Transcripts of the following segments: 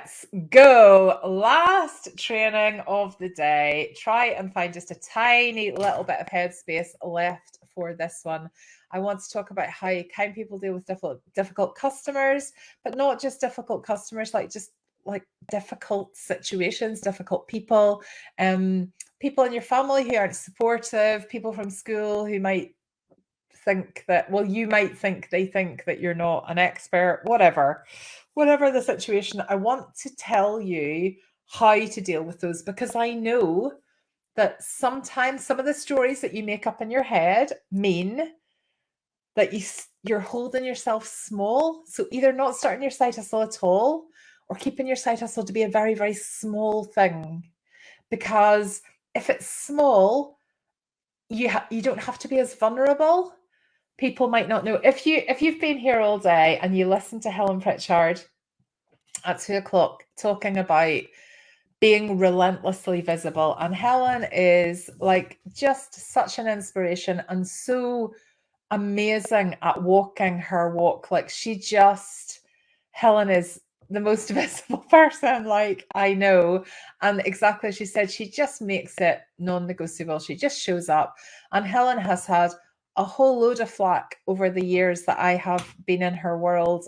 Let's go. Last training of the day. Try and find just a tiny little bit of headspace left for this one. I want to talk about how kind people deal with difficult customers, but not just difficult customers, like difficult situations, difficult people, people in your family who aren't supportive, people from school who might think that, well, you might think they think that you're not an expert, whatever the situation. I want to tell you how to deal with those, because I know that sometimes some of the stories that you make up in your head mean that you're holding yourself small. So either not starting your side hustle at all, or keeping your side hustle to be a very, very small thing. Because if it's small, you don't have to be as vulnerable. People might not know. If you've been here all day and you listen to Helen Pritchard at 2 o'clock talking about being relentlessly visible, and Helen is like just such an inspiration and so amazing at walking her walk. Like Helen is the most visible person, like, I know. And exactly as she said, she just makes it non-negotiable. She just shows up. And Helen has had a whole load of flack over the years that I have been in her world.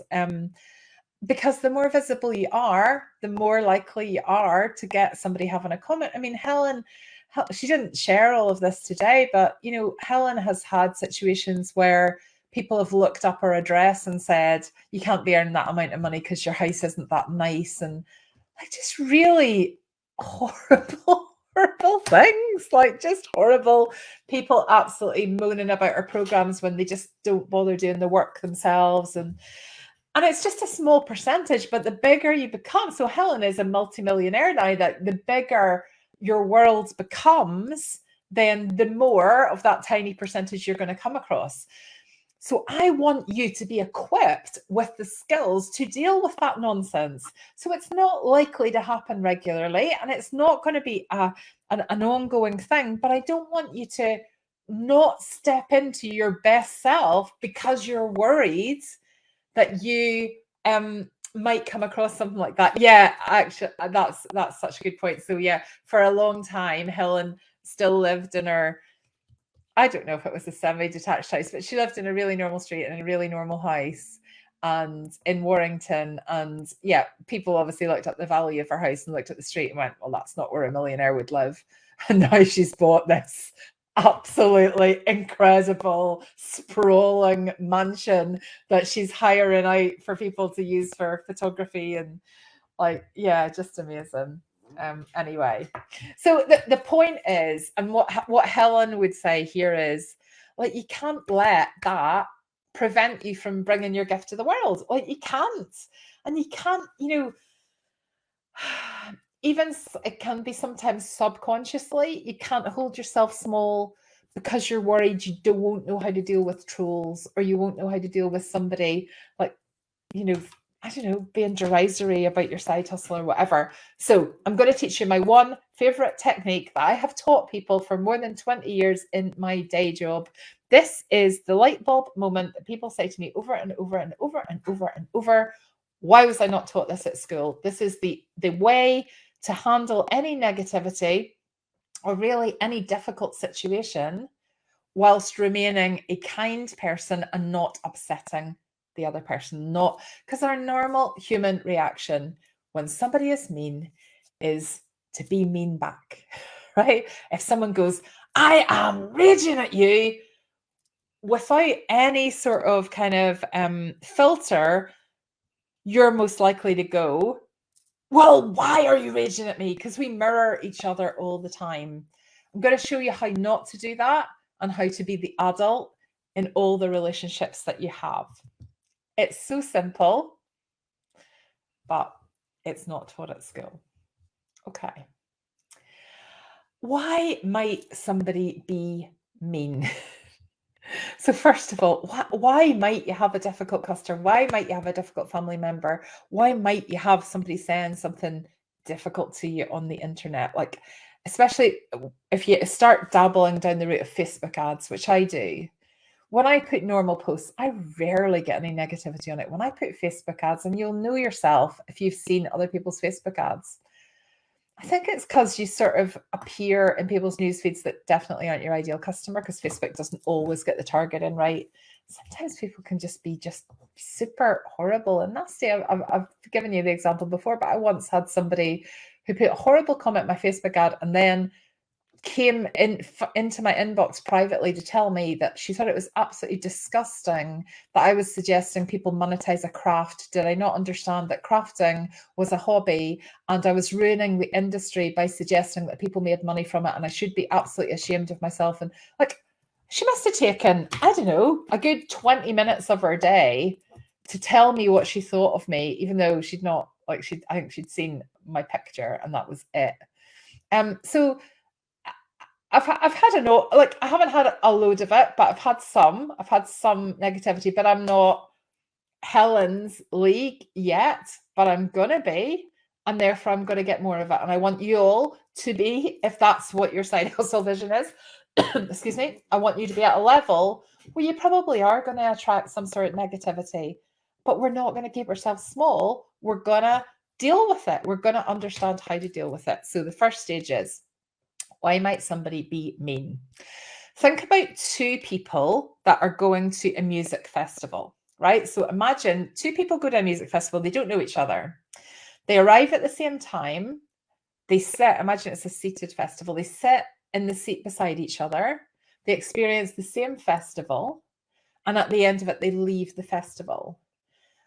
Because the more visible you are, the more likely you are to get somebody having a comment. I mean, Helen, she didn't share all of this today, but Helen has had situations where people have looked up her address and said, you can't be earning that amount of money because your house isn't that nice. And like, just really horrible things, like just horrible people absolutely moaning about her programs when they just don't bother doing the work themselves. And it's just a small percentage, but the bigger you become. So Helen is a multimillionaire now. That the bigger your world becomes, then the more of that tiny percentage you're going to come across. So I want you to be equipped with the skills to deal with that nonsense. So it's not likely to happen regularly, and it's not going to be an ongoing thing, but I don't want you to not step into your best self because you're worried that you might come across something like that. Yeah, actually, that's such a good point. So yeah, for a long time, Helen still lived in her, I don't know if it was a semi-detached house, but she lived in a really normal street in a really normal house and in Warrington. And yeah, people obviously looked at the value of her house and looked at the street and went, well, that's not where a millionaire would live. And now she's bought this absolutely incredible, sprawling mansion that she's hiring out for people to use for photography. And like, yeah, just amazing. Anyway, so the point is, and what Helen would say here is, like, you can't let that prevent you from bringing your gift to the world. Like, you can't. And you can't, even it can be sometimes subconsciously, you can't hold yourself small because you're worried you won't know how to deal with trolls, or you won't know how to deal with somebody, like, I don't know, being derisory about your side hustle or whatever. So I'm going to teach you my one favorite technique that I have taught people for more than 20 years in my day job. This is the light bulb moment that people say to me over and over and over and over and over. Why was I not taught this at school? This is the way to handle any negativity or really any difficult situation whilst remaining a kind person and not upsetting the other person. Not because our normal human reaction when somebody is mean is to be mean back, right? If someone goes, I am raging at you, without any sort of kind of filter, you're most likely to go, well, why are you raging at me? Because we mirror each other all the time. I'm going to show you how not to do that and how to be the adult in all the relationships that you have. It's so simple, but it's not taught at school. Okay. Why might somebody be mean? So first of all, why might you have a difficult customer? Why might you have a difficult family member? Why might you have somebody saying something difficult to you on the internet? Like, especially if you start dabbling down the route of Facebook ads, which I do, When I put normal posts, I rarely get any negativity on it. When I put Facebook ads, and you'll know yourself if you've seen other people's Facebook ads, I think it's because you sort of appear in people's news feeds that definitely aren't your ideal customer, because Facebook doesn't always get the target in right. Sometimes people can just be super horrible and nasty. I've given you the example before, but I once had somebody who put a horrible comment in my Facebook ad and then came into my inbox privately to tell me that she thought it was absolutely disgusting that I was suggesting people monetize a craft. Did I not understand that crafting was a hobby and I was ruining the industry by suggesting that people made money from it, and I should be absolutely ashamed of myself? And like, she must have taken, I don't know, a good 20 minutes of her day to tell me what she thought of me, even though she'd not, like, I think she'd seen my picture and that was it. So I've had a note, like, I haven't had a load of it, but I've had some negativity, but I'm not Helen's league yet, but I'm gonna be, and therefore I'm gonna get more of it. And I want you all to be, if that's what your side hustle vision is, excuse me, I want you to be at a level where you probably are going to attract some sort of negativity, but we're not going to keep ourselves small. We're going to deal with it. We're going to understand how to deal with it. So the first stage is, why might somebody be mean? Think about two people that are going to a music festival, right? So imagine two people go to a music festival, they don't know each other. They arrive at the same time. They sit, imagine it's a seated festival, they sit in the seat beside each other. They experience the same festival. And at the end of it, they leave the festival.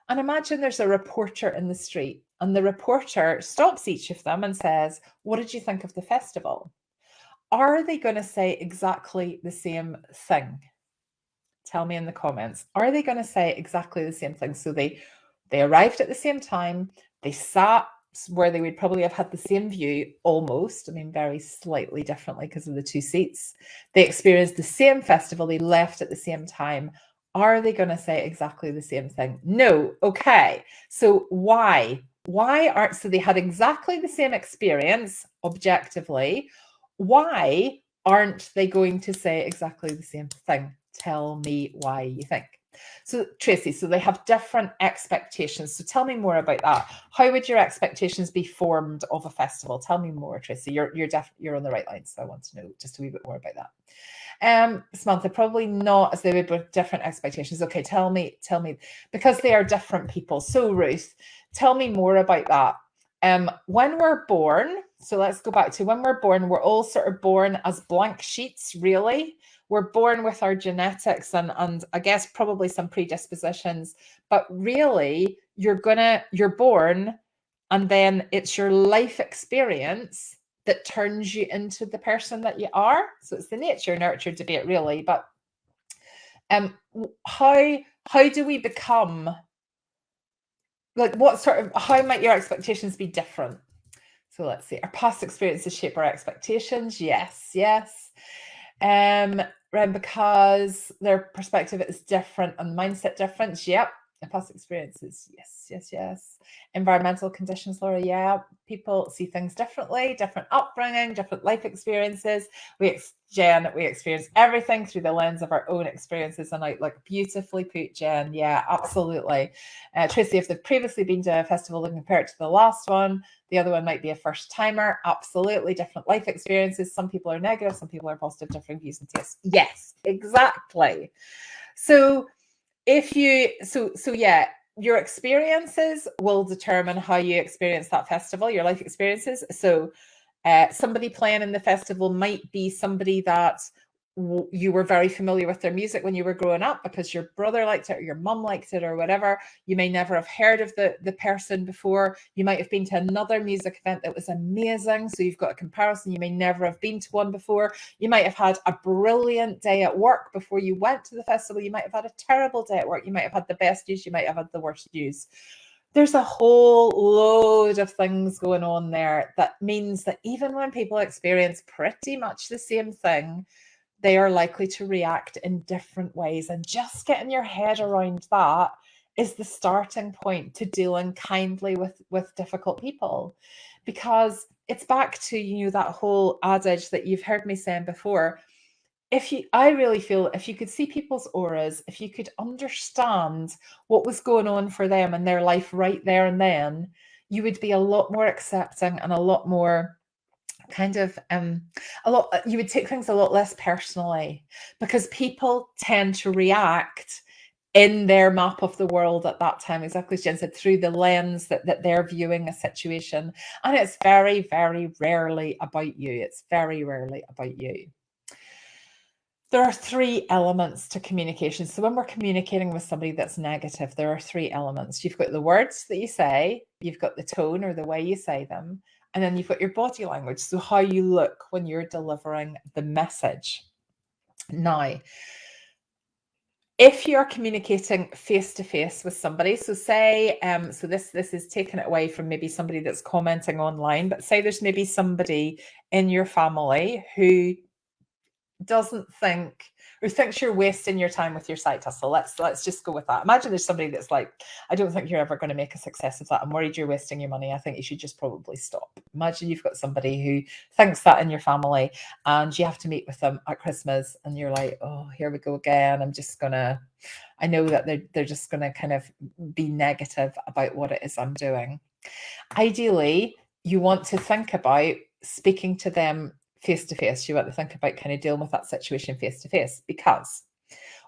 And imagine there's a reporter in the street, and the reporter stops each of them and says, what did you think of the festival? Are they going to say exactly the same thing? Tell me in the comments. Are they going to say exactly the same thing? So they arrived at the same time. They sat where they would probably have had the same view, almost. I mean, very slightly differently because of the two seats. They experienced the same festival. They left at the same time. Are they going to say exactly the same thing? No. Okay. So why? Why aren't, so they had exactly the same experience objectively. Why aren't they going to say exactly the same thing? Tell me why you think. So Tracy, so they have different expectations. So tell me more about that. How would your expectations be formed of a festival? Tell me more, Tracy. You're on the right line, so I want to know just a wee bit more about that. Samantha, probably not, as they would with different expectations. Okay, tell me, because they are different people. So Ruth, tell me more about that. When we're born, so let's go back to when we're born, we're all sort of born as blank sheets, really. We're born with our genetics and I guess probably some predispositions, but really you're born, and then it's your life experience that turns you into the person that you are. So it's the nature nurture debate, really. But how do we become, like, what sort of, how might your expectations be different? So let's see, our past experiences shape our expectations. Yes. Because their perspective is different and mindset difference. Yep. Past experiences. Yes. Environmental conditions, Laura. Yeah. People see things differently, different upbringing, different life experiences. Jen, we experience everything through the lens of our own experiences. And like beautifully put, Jen. Yeah, absolutely. Tracy, if they've previously been to a festival and compare it to the last one, the other one might be a first timer. Absolutely different life experiences. Some people are negative, some people are positive, different views and tastes. Yes, exactly. So yeah, your experiences will determine how you experience that festival, your life experiences. So somebody playing in the festival might be somebody that you were very familiar with their music when you were growing up because your brother liked it or your mum liked it or whatever. You may never have heard of the person before. You might have been to another music event that was amazing, so you've got a comparison. You may never have been to one before. You might have had a brilliant day at work before you went to the festival. You might have had a terrible day at work. You might have had the best news. You might have had the worst news. There's a whole load of things going on there that means that even when people experience pretty much the same thing, they are likely to react in different ways. And just getting your head around that is the starting point to dealing kindly with difficult people. Because it's back to, that whole adage that you've heard me saying before. I really feel if you could see people's auras, if you could understand what was going on for them in their life right there and then, you would be a lot more accepting and a lot more kind of you would take things a lot less personally, because people tend to react in their map of the world at that time, exactly as Jen said, through the lens that they're viewing a situation. And it's very, very rarely about you. It's very rarely about you. There are three elements to communication. So when we're communicating with somebody that's negative, there are three elements. You've got the words that you say, you've got the tone or the way you say them, and then you've got your body language. So how you look when you're delivering the message. Now, if you're communicating face to face with somebody, so say, so this is taking it away from maybe somebody that's commenting online, but say there's maybe somebody in your family who doesn't think or thinks you're wasting your time with your side hustle. Let's just go with that. Imagine there's somebody that's like, I don't think you're ever going to make a success of that. I'm worried you're wasting your money. I think you should just probably stop. Imagine you've got somebody who thinks that in your family, and you have to meet with them at Christmas, and you're like, oh, here we go again. I know that they're just gonna kind of be negative about what it is I'm doing. Ideally, you want to think about speaking to them face to face. You want to think about kind of dealing with that situation face to face, because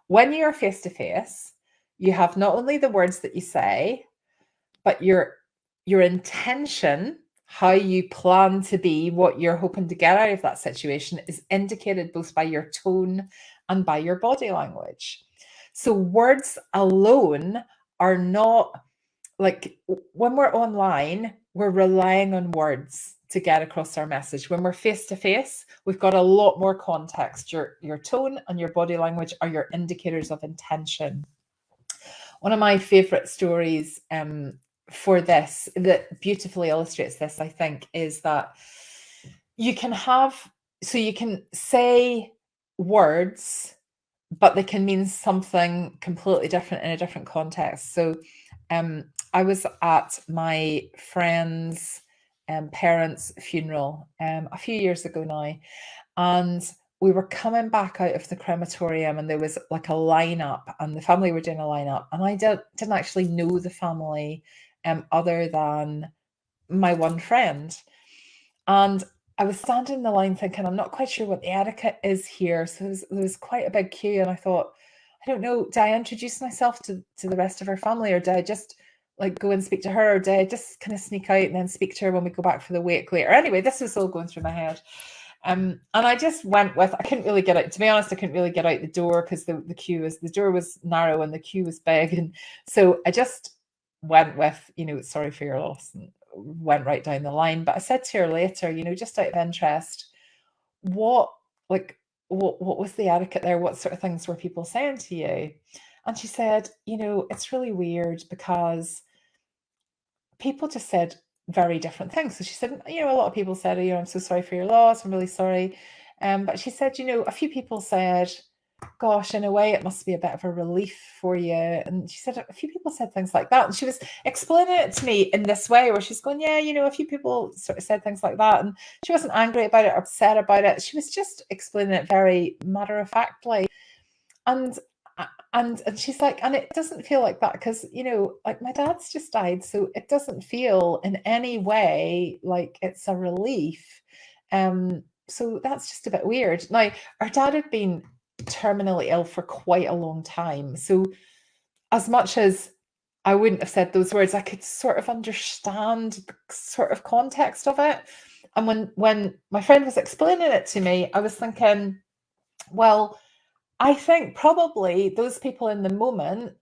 when you're face to face, you have not only the words that you say, but your intention, how you plan to be, what you're hoping to get out of that situation is indicated both by your tone and by your body language. So words alone are not, like, when we're online, we're relying on words to get across our message. When we're face to face, we've got a lot more context. Your tone and your body language are your indicators of intention. One of my favorite stories for this that beautifully illustrates this, I think, is that you can say words, but they can mean something completely different in a different context. So I was at my friend's parents' funeral a few years ago now, and we were coming back out of the crematorium, and there was like a lineup, and the family were doing a lineup, and I didn't actually know the family other than my one friend. And I was standing in the line thinking, I'm not quite sure what the etiquette is here. So there was quite a big queue, and I thought, I don't know, do I introduce myself to the rest of her family, or do I just like go and speak to her, or do I just kind of sneak out and then speak to her when we go back for the wake later? Anyway, this was all going through my head. And I just went with, I couldn't really get out, to be honest, I couldn't really get out the door because the door was narrow and the queue was big. And so I just went with, sorry for your loss, and went right down the line. But I said to her later, just out of interest, what was the etiquette there? What sort of things were people saying to you? And she said, it's really weird because people just said very different things. So she said, a lot of people said, I'm so sorry for your loss. I'm really sorry. But she said, a few people said, gosh, in a way, it must be a bit of a relief for you. And she said a few people said things like that. And she was explaining it to me in this way, where she's going, yeah, a few people sort of said things like that. And she wasn't angry about it, upset about it. She was just explaining it very matter-of-factly. And she's like, and it doesn't feel like that because, like my dad's just died. So it doesn't feel in any way like it's a relief. So that's just a bit weird. Now, our dad had been terminally ill for quite a long time. So as much as I wouldn't have said those words, I could sort of understand the sort of context of it. And when my friend was explaining it to me, I was thinking, well, I think probably those people in the moment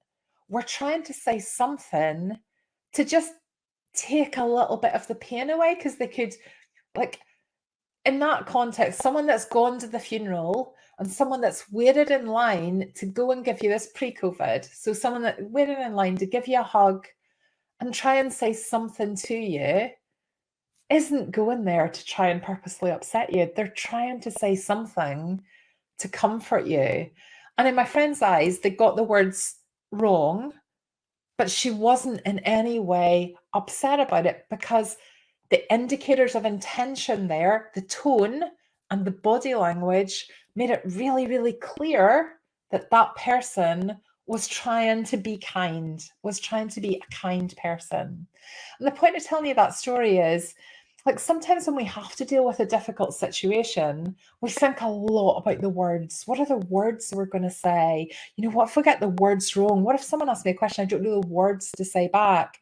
were trying to say something to just take a little bit of the pain away, because they could, like, in that context, someone that's gone to the funeral and someone that's waited in line to go and give you this pre-COVID. So someone that waited in line to give you a hug and try and say something to you isn't going there to try and purposely upset you. They're trying to say something to comfort you. And in my friend's eyes, they got the words wrong, but she wasn't in any way upset about it, because the indicators of intention there, the tone and the body language made it really, really clear that that person was trying to be kind, was trying to be a kind person. And the point of telling you that story is, like, sometimes when we have to deal with a difficult situation, we think a lot about the words. What are the words we're going to say? You know, what if we get the words wrong? What if someone asks me a question, I don't know the words to say back?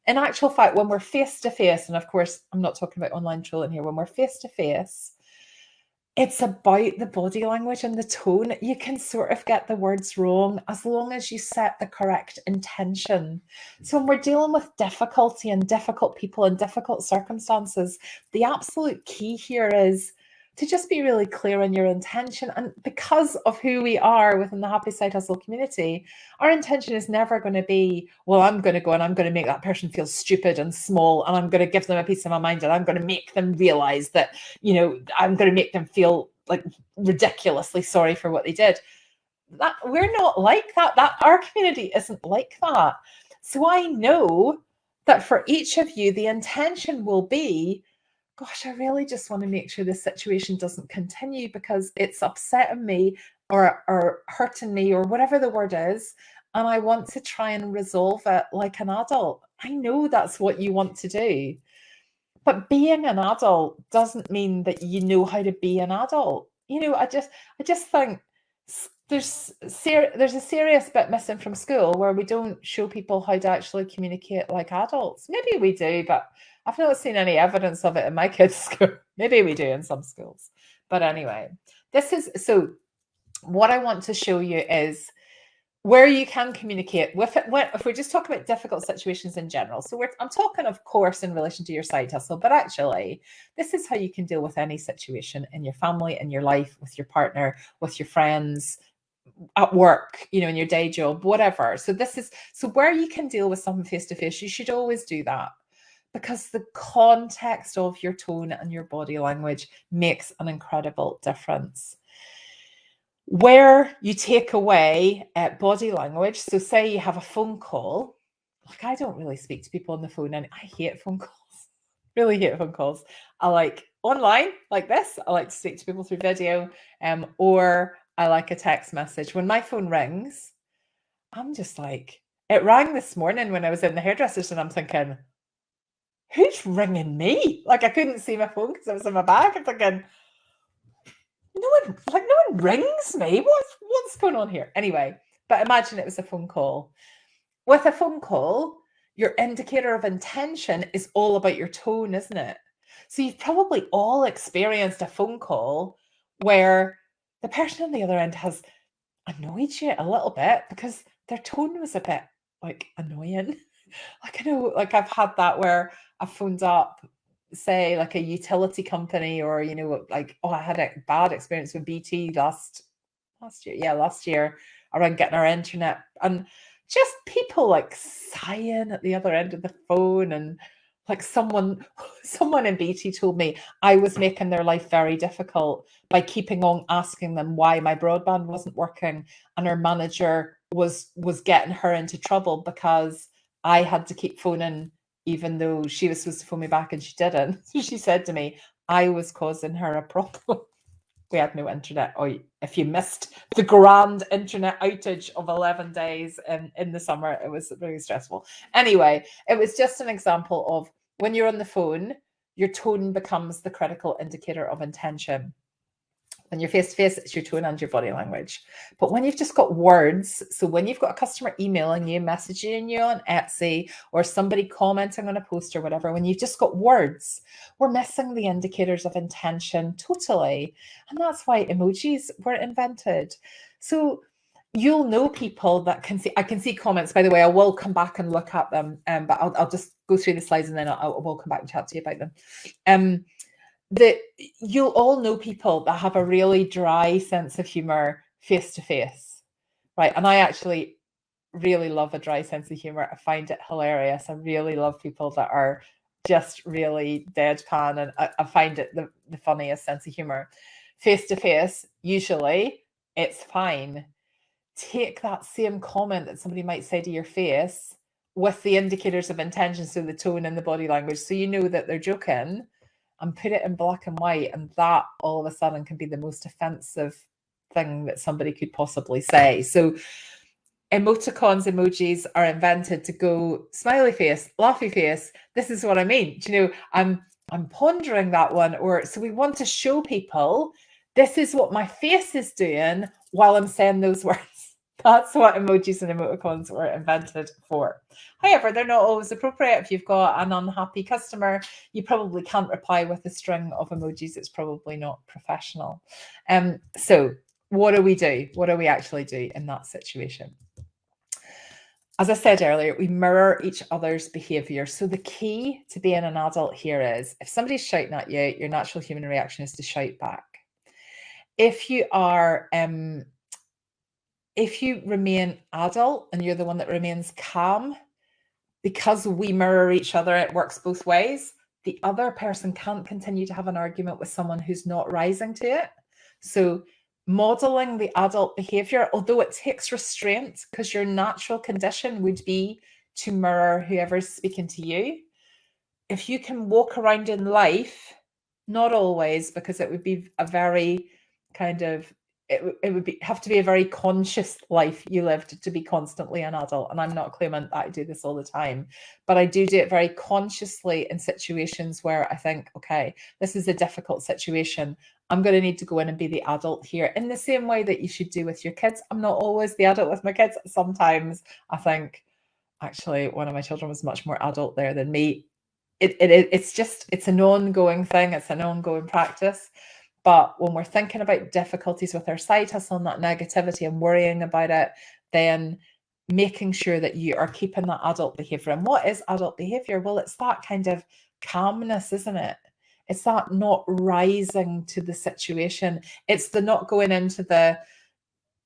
In actual fact, when we're face to face, and of course, I'm not talking about online trolling here, when we're face to face, it's about the body language and the tone. You can sort of get the words wrong as long as you set the correct intention. So when we're dealing with difficulty and difficult people and difficult circumstances, the absolute key here is to just be really clear in your intention. And because of who we are within the Happy Side Hustle community, our intention is never going to be, well, I'm going to go and I'm going to make that person feel stupid and small, and I'm going to give them a piece of my mind, and I'm going to make them realize that, you know, I'm going to make them feel like ridiculously sorry for what they did. That we're not like that. That our community isn't like that. So I know that for each of you, the intention will be, gosh, I really just want to make sure this situation doesn't continue because it's upsetting me or hurting me or whatever the word is. And I want to try and resolve it like an adult. I know that's what you want to do. But being an adult doesn't mean that you know how to be an adult. You know, I just think there's a serious bit missing from school where we don't show people how to actually communicate like adults. Maybe we do, but I've not seen any evidence of it in my kids' school. Maybe we do in some schools. But anyway, so what I want to show you is where you can communicate with it. If we're just talking about difficult situations in general, so I'm talking, of course, in relation to your side hustle, but actually, this is how you can deal with any situation in your family, in your life, with your partner, with your friends, at work, you know, in your day job, whatever. So where you can deal with something face to face, you should always do that, because the context of your tone and your body language makes an incredible difference. Where you take away body language, so say you have a phone call, like I don't really speak to people on the phone, and I hate phone calls, really hate phone calls. I like online like this, I like to speak to people through video, or I like a text message. When my phone rings, I'm just like, it rang this morning when I was in the hairdresser's and I'm thinking, who's ringing me? Like I couldn't see my phone because I was in my bag. I'm thinking, no one rings me. What's going on here? Anyway, but imagine it was a phone call. With a phone call, your indicator of intention is all about your tone, isn't it? So you've probably all experienced a phone call where the person on the other end has annoyed you a little bit because their tone was a bit like annoying. Like I know, like I've had that where I phoned up, say like a utility company, or you know, like, oh, I had a bad experience with BT last year around getting our internet, and just people like sighing at the other end of the phone, and like someone in BT told me I was making their life very difficult by keeping on asking them why my broadband wasn't working, and her manager was getting her into trouble because I had to keep phoning even though she was supposed to phone me back and she didn't. So she said to me, I was causing her a problem. We had no internet. Or if you missed the grand internet outage of 11 days in the summer, it was really stressful. Anyway, it was just an example of when you're on the phone, your tone becomes the critical indicator of intention. When you're face to face, it's your tone and your body language. But when you've just got words, so when you've got a customer emailing you, messaging you on Etsy, or somebody commenting on a post or whatever, when you've just got words, we're missing the indicators of intention totally. And that's why emojis were invented. So you'll know people that can see, I can see comments, by the way, I will come back and look at them, but I'll just go through the slides and then I will come back and chat to you about them. That you'll all know people that have a really dry sense of humor face to face, right? And I actually really love a dry sense of humor. I find it hilarious. I really love people that are just really deadpan, and I find it the funniest sense of humor. Face to face, usually it's fine. Take that same comment that somebody might say to your face with the indicators of intention, so the tone and the body language, so you know that they're joking, and put it in black and white, and that all of a sudden can be the most offensive thing that somebody could possibly say. So emoticons, emojis are invented to go smiley face, laughy face. This is what I mean. Do you know, I'm pondering that one. Or so we want to show people this is what my face is doing while I'm saying those words. That's what emojis and emoticons were invented for. However, they're not always appropriate. If you've got an unhappy customer, you probably can't reply with a string of emojis. It's probably not professional. So what do we do? What do we actually do in that situation? As I said earlier, we mirror each other's behavior. So the key to being an adult here is if somebody's shouting at you, your natural human reaction is to shout back. If you are, if you remain adult and you're the one that remains calm, because we mirror each other, it works both ways. The other person can't continue to have an argument with someone who's not rising to it. So modeling the adult behavior, although it takes restraint, because your natural condition would be to mirror whoever's speaking to you. If you can walk around in life, not always, because it would be a very kind of, it would have to be a very conscious life you lived to be constantly an adult. And I'm not claiming that I do this all the time, but I do it very consciously in situations where I think, okay, this is a difficult situation. I'm going to need to go in and be the adult here in the same way that you should do with your kids. I'm not always the adult with my kids. Sometimes I think, actually, one of my children was much more adult there than me. It's an ongoing thing. It's an ongoing practice. But when we're thinking about difficulties with our side hustle and that negativity and worrying about it, then making sure that you are keeping that adult behavior. And what is adult behavior? Well, it's that kind of calmness, isn't it? It's that not rising to the situation. It's the not going into the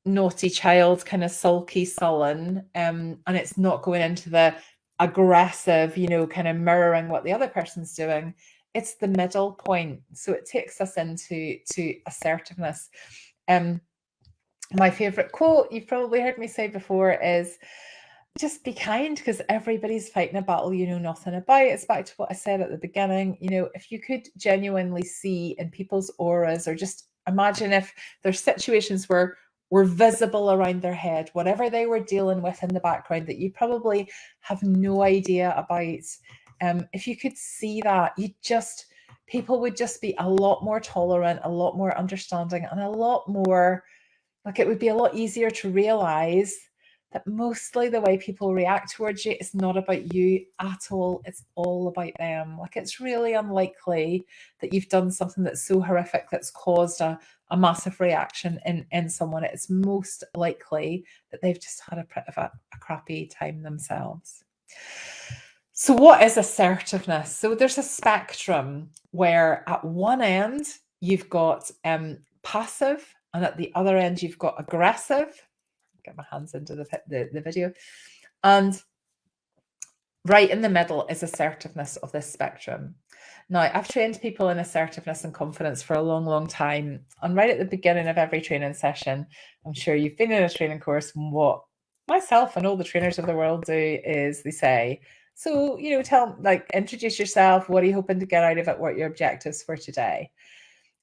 naughty child kind of sulky sullen, and it's not going into the aggressive, kind of mirroring what the other person's doing. It's the middle point. So it takes us into assertiveness. My favorite quote, you've probably heard me say before, is just be kind, because everybody's fighting a battle you know nothing about. It's back to what I said at the beginning. If you could genuinely see in people's auras, or just imagine if there's situations where were visible around their head, whatever they were dealing with in the background that you probably have no idea about. If you could see that, people would just be a lot more tolerant, a lot more understanding, and a lot more, like, it would be a lot easier to realize that mostly the way people react towards you is not about you at all. It's all about them. Like, it's really unlikely that you've done something that's so horrific that's caused a massive reaction in someone. It's most likely that they've just had a bit of a crappy time themselves. So what is assertiveness? So there's a spectrum where at one end you've got passive, and at the other end you've got aggressive. Get my hands into the video. And right in the middle is assertiveness of this spectrum. Now, I've trained people in assertiveness and confidence for a long, long time. And right at the beginning of every training session, I'm sure you've been in a training course, and what myself and all the trainers of the world do is they say, so, introduce yourself. What are you hoping to get out of it? What are your objectives for today?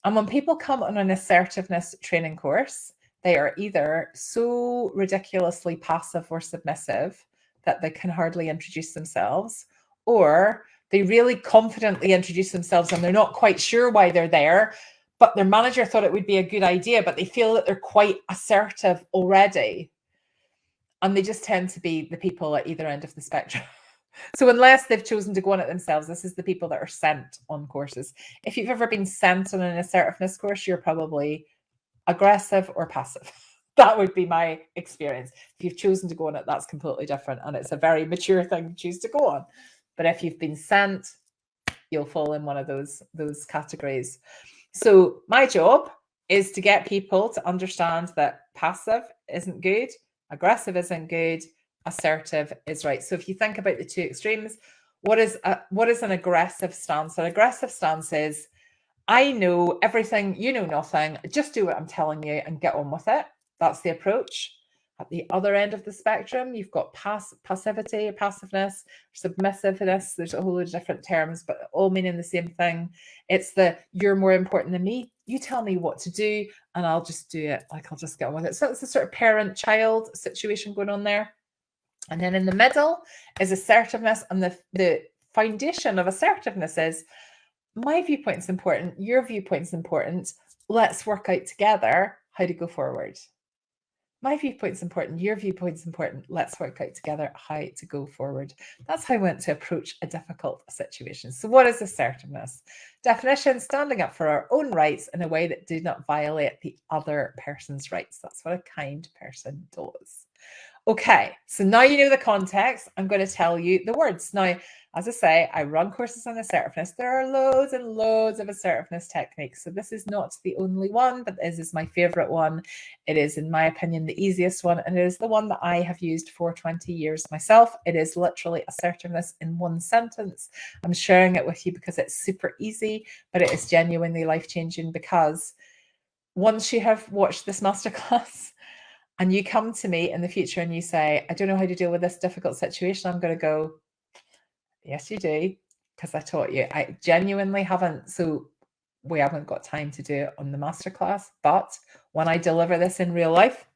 And when people come on an assertiveness training course, they are either so ridiculously passive or submissive that they can hardly introduce themselves, or they really confidently introduce themselves and they're not quite sure why they're there, but their manager thought it would be a good idea, but they feel that they're quite assertive already. And they just tend to be the people at either end of the spectrum. So unless they've chosen to go on it themselves, this is the people that are sent on courses. If you've ever been sent on an assertiveness course, you're probably aggressive or passive. That would be my experience. If you've chosen to go on it, that's completely different. And it's a very mature thing to choose to go on. But if you've been sent, you'll fall in one of those categories. So my job is to get people to understand that passive isn't good, aggressive isn't good, assertive is right. So if you think about the two extremes, what is an aggressive stance? An aggressive stance is, I know everything, you know nothing, just do what I'm telling you and get on with it. That's the approach. At the other end of the spectrum, you've got passivity, passiveness, submissiveness. There's a whole load of different terms, but all meaning the same thing. It's the you're more important than me. You tell me what to do and I'll just do it. Like I'll just get on with it. So it's a sort of parent-child situation going on there. And then in the middle is assertiveness. And the foundation of assertiveness is my viewpoint's important, your viewpoint's important. Let's work out together how to go forward. My viewpoint's important, your viewpoint's important. Let's work out together how to go forward. That's how I want to approach a difficult situation. So what is assertiveness? Definition, standing up for our own rights in a way that do not violate the other person's rights. That's what a kind person does. Okay, so now you know the context. I'm going to tell you the words. Now, as I say, I run courses on assertiveness. There are loads and loads of assertiveness techniques. So this is not the only one, but this is my favorite one. It is, in my opinion, the easiest one. And it is the one that I have used for 20 years myself. It is literally assertiveness in one sentence. I'm sharing it with you because it's super easy, but it is genuinely life-changing, because once you have watched this masterclass, and you come to me in the future and you say, I don't know how to deal with this difficult situation, I'm going to go, yes, you do, because I taught you. I genuinely haven't. So we haven't got time to do it on the masterclass. But when I deliver this in real life,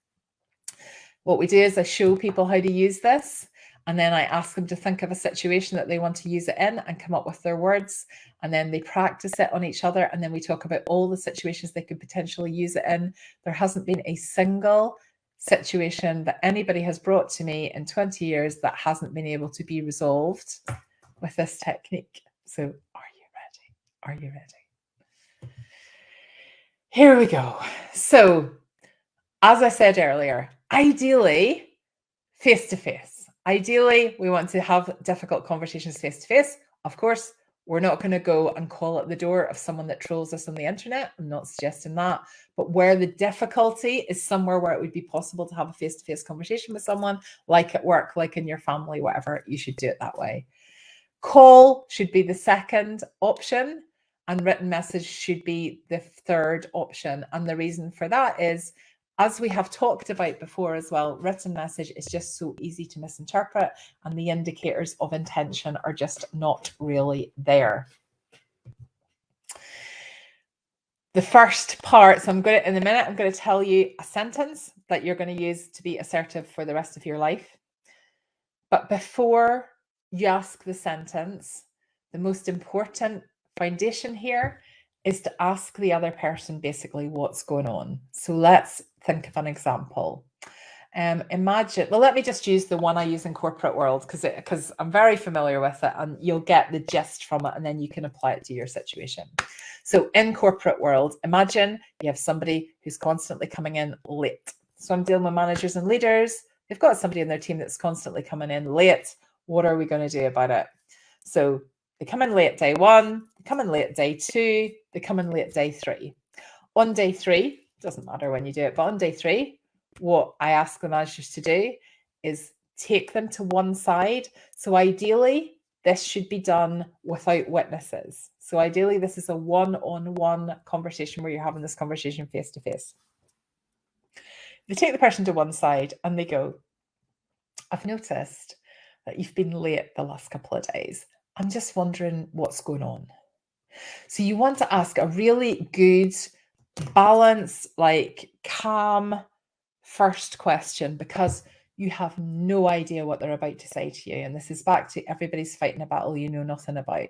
what we do is I show people how to use this. And then I ask them to think of a situation that they want to use it in and come up with their words. And then they practice it on each other. And then we talk about all the situations they could potentially use it in. There hasn't been a single situation that anybody has brought to me in 20 years that hasn't been able to be resolved with this technique. So are you ready? Are you ready? Here we go. So as I said earlier, ideally face-to-face. Ideally, we want to have difficult conversations face-to-face. Of course, we're not going to go and call at the door of someone that trolls us on the internet. I'm not suggesting that. But where the difficulty is somewhere where it would be possible to have a face-to-face conversation with someone, like at work, like in your family, whatever, you should do it that way. Call should be the second option, and written message should be the third option. And the reason for that is, as we have talked about before as well, written message is just so easy to misinterpret, and the indicators of intention are just not really there. The first part, so I'm going to, in a minute, I'm going to tell you a sentence that you're going to use to be assertive for the rest of your life. But before you ask the sentence, the most important foundation here is to ask the other person basically what's going on. So let's think of an example. Imagine, well, let me just use the one I use in corporate world because I'm very familiar with it, and you'll get the gist from it, and then you can apply it to your situation. So in corporate world, imagine you have somebody who's constantly coming in late. So I'm dealing with managers and leaders. They've got somebody in their team that's constantly coming in late. What are we going to do about it? So they come in late day 1, they come in late day 2, they come in late day 3. On day 3, doesn't matter when you do it, but on day 3, what I ask the managers to do is take them to one side. So ideally, this should be done without witnesses. So ideally, this is a one-on-one conversation where you're having this conversation face to face. They take the person to one side and they go, I've noticed that you've been late the last couple of days. I'm just wondering what's going on. So you want to ask a really good, balanced, like calm first question, because you have no idea what they're about to say to you. And this is back to everybody's fighting a battle you know nothing about.